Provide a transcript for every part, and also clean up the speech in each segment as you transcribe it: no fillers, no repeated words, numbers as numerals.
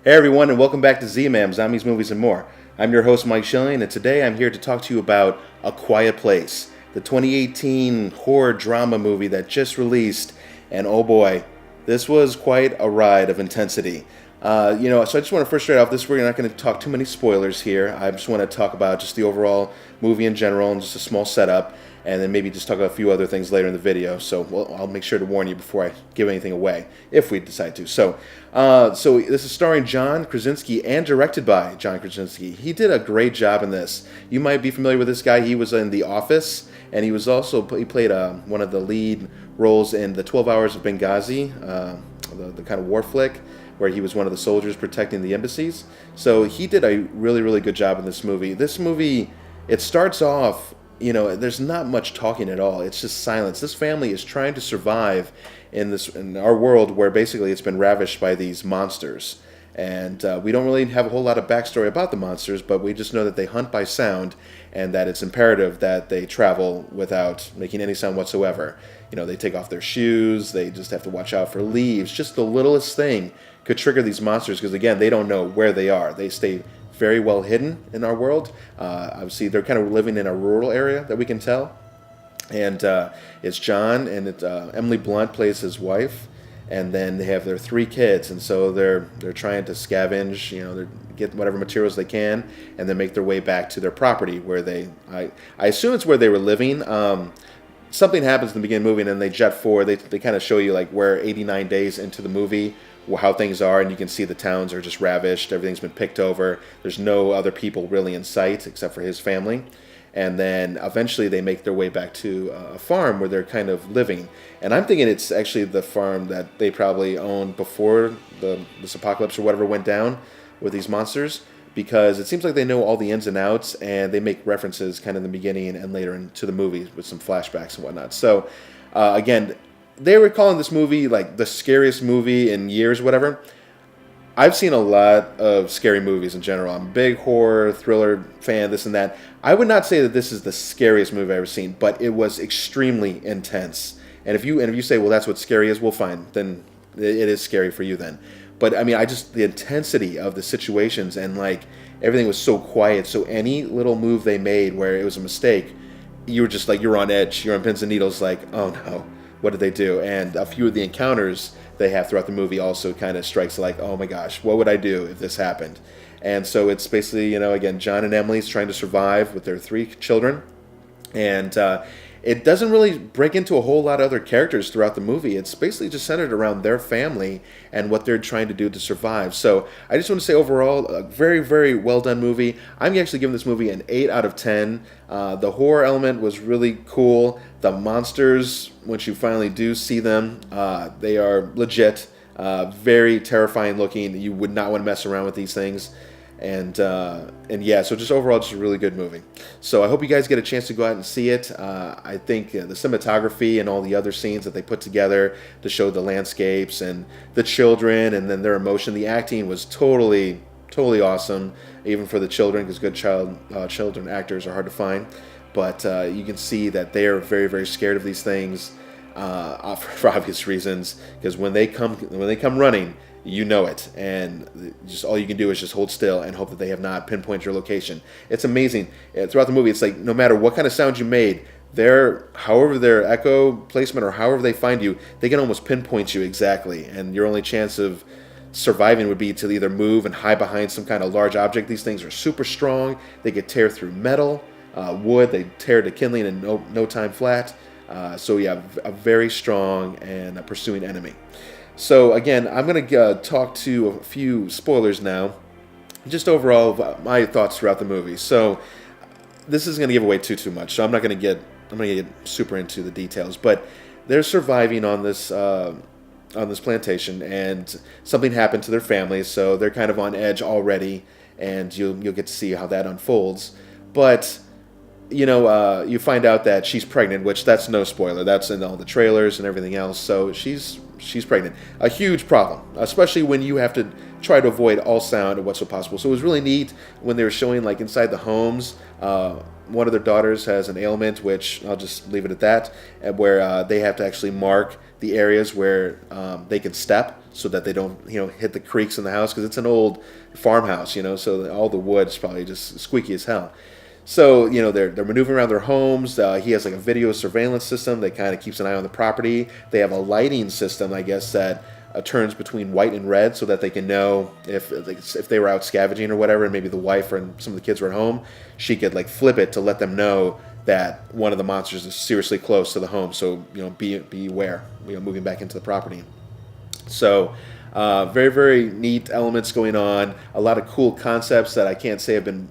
Hey everyone, and welcome back to Z-Man, Zombies, Movies, and More. I'm your host, Mike Schilling, and today I'm here to talk to you about A Quiet Place, the 2018 horror drama movie that just released, and oh boy, this was quite a ride of intensity. So I just want to first start off this, we're not going to talk too many spoilers here. I just want to talk about just the overall movie in general and just a small setup, and then maybe just talk about a few other things later in the video. So I'll make sure to warn you before I give anything away, if we decide to. So this is starring John Krasinski and directed by John Krasinski. He did a great job in this. You might be familiar with this guy. He was in The Office, and he played one of the lead roles in the 12 Hours of Benghazi, the kind of war flick, where he was one of the soldiers protecting the embassies. So he did a really, really good job in this movie. This movie, it starts off, there's not much talking at all. It's just silence. This family is trying to survive in our world where basically it's been ravished by these monsters. And we don't really have a whole lot of backstory about the monsters, but we just know that they hunt by sound and that it's imperative that they travel without making any sound whatsoever. They take off their shoes, they just have to watch out for leaves. Just the littlest thing could trigger these monsters because, again, they don't know where they are. They stay very well hidden in our world. Obviously, they're kind of living in a rural area that we can tell. And it's John, and Emily Blunt plays his wife. And then they have their 3 kids, and so they're trying to scavenge, they get whatever materials they can, and then make their way back to their property where I assume it's where they were living. Something happens in the beginning of the movie, and then they jet forward. They kind of show you like where 89 days into the movie, how things are, and you can see the towns are just ravished. Everything's been picked over. There's no other people really in sight except for his family. And then eventually they make their way back to a farm where they're kind of living. And I'm thinking it's actually the farm that they probably owned before this apocalypse or whatever went down with these monsters, because it seems like they know all the ins and outs, and they make references kind of in the beginning and later into the movie with some flashbacks and whatnot. So, again, they were calling this movie like the scariest movie in years, whatever. I've seen a lot of scary movies in general. I'm a big horror, thriller fan, this and that. I would not say that this is the scariest movie I've ever seen, but it was extremely intense. And if you say, well, that's what scary is, well, fine. Then it is scary for you then. But, I mean, the intensity of the situations and, like, everything was so quiet. So any little move they made where it was a mistake, you were just like, you're on edge. You're on pins and needles like, oh, no, what did they do? And a few of the encounters they have throughout the movie also kind of strikes like, oh my gosh, what would I do if this happened? And so it's basically, again, John and Emily's trying to survive with their 3 children. And it doesn't really break into a whole lot of other characters throughout the movie. It's basically just centered around their family and what they're trying to do to survive. So I just want to say overall, a very, very well done movie. I'm actually giving this movie an 8 out of 10. The horror element was really cool. The monsters, once you finally do see them, they are legit, very terrifying looking. You would not want to mess around with these things. And yeah, so just overall, just a really good movie. So I hope you guys get a chance to go out and see it. I think the cinematography and all the other scenes that they put together to show the landscapes and the children and then their emotion, the acting was totally awesome, even for the children, because good children actors are hard to find. But you can see that they are very, very scared of these things for obvious reasons, because when they come running, you know it, and just all you can do is just hold still and hope that they have not pinpointed your location. It's amazing. Throughout the movie, it's like no matter what kind of sound you made, however their echo placement or however they find you, they can almost pinpoint you exactly, and your only chance of surviving would be to either move and hide behind some kind of large object. These things are super strong. They could tear through metal, wood. They tear to kindling in no time flat. So yeah, a very strong and pursuing enemy. So again, I'm going to talk to a few spoilers now, just overall my thoughts throughout the movie. So this isn't going to give away too much, so I'm going to get super into the details. But they're surviving on this plantation, and something happened to their family, so they're kind of on edge already, and you'll get to see how that unfolds. But you find out that she's pregnant, which that's no spoiler. That's in all the trailers and everything else. So she's pregnant. A huge problem, especially when you have to try to avoid all sound of what's so possible. So it was really neat when they were showing like inside the homes. One of their daughters has an ailment, which I'll just leave it at that, where they have to actually mark the areas where they can step so that they don't hit the creaks in the house, because it's an old farmhouse, so all the wood's probably just squeaky as hell. So, they're maneuvering around their homes. He has like a video surveillance system that kind of keeps an eye on the property. They have a lighting system, I guess, that turns between white and red so that they can know if they were out scavenging or whatever, and maybe the wife or some of the kids were at home, she could like flip it to let them know that one of the monsters is seriously close to the home. So, be aware, moving back into the property. So, very, very neat elements going on. A lot of cool concepts that I can't say have been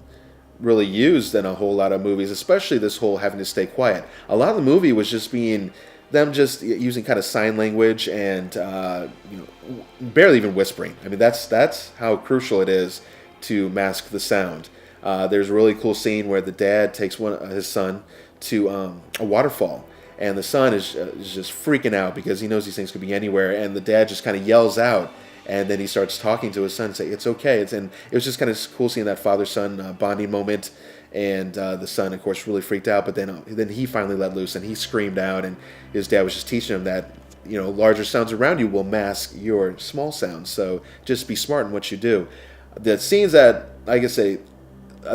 really used in a whole lot of movies, especially this whole having to stay quiet. A lot of the movie was just being them just using kind of sign language and barely even whispering. I mean, that's how crucial it is to mask the sound. There's a really cool scene where the dad takes his son to a waterfall, and the son is just freaking out because he knows these things could be anywhere, and the dad just kind of yells out. And then he starts talking to his son, saying, "It's okay." And it was just kind of cool seeing that father-son bonding moment. And the son, of course, really freaked out. But then he finally let loose, and he screamed out. And his dad was just teaching him that, larger sounds around you will mask your small sounds. So just be smart in what you do. The scenes that, like I say,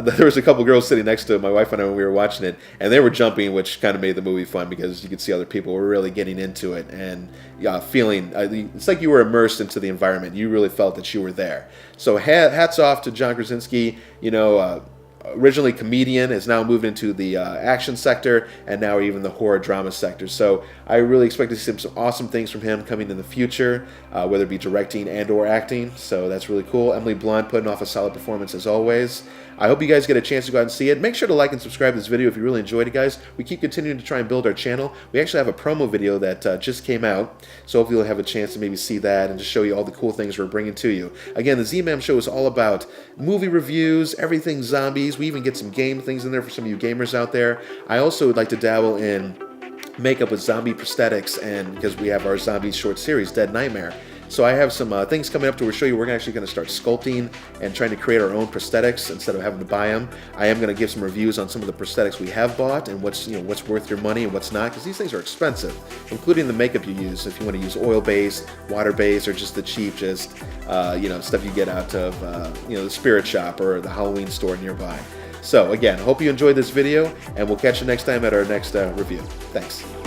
there was a couple girls sitting next to my wife and I when we were watching it, and they were jumping, which kind of made the movie fun because you could see other people were really getting into it and feeling it's like you were immersed into the environment. You really felt that you were there. So hats off to John Krasinski. Originally comedian, has now moved into the action sector, and now even the horror drama sector. So I really expect to see some awesome things from him coming in the future, whether it be directing and or acting. So that's really cool. Emily Blunt putting off a solid performance as always. I hope you guys get a chance to go out and see it. Make sure to like and subscribe to this video if you really enjoyed it, guys. We keep continuing to try and build our channel. We actually have a promo video that just came out, so hopefully you'll have a chance to maybe see that and just show you all the cool things we're bringing to you. Again, the Z-Man Show is all about movie reviews, everything zombies. We even get some game things in there for some of you gamers out there. I also would like to dabble in makeup with zombie prosthetics, and because we have our zombie short series, Dead Nightmare. So I have some things coming up to show you. We're actually going to start sculpting and trying to create our own prosthetics instead of having to buy them. I am going to give some reviews on some of the prosthetics we have bought and what's worth your money and what's not, because these things are expensive, including the makeup you use. If you want to use oil-based, water-based, or just the cheap, stuff you get out of the spirit shop or the Halloween store nearby. So again, I hope you enjoyed this video, and we'll catch you next time at our next review. Thanks.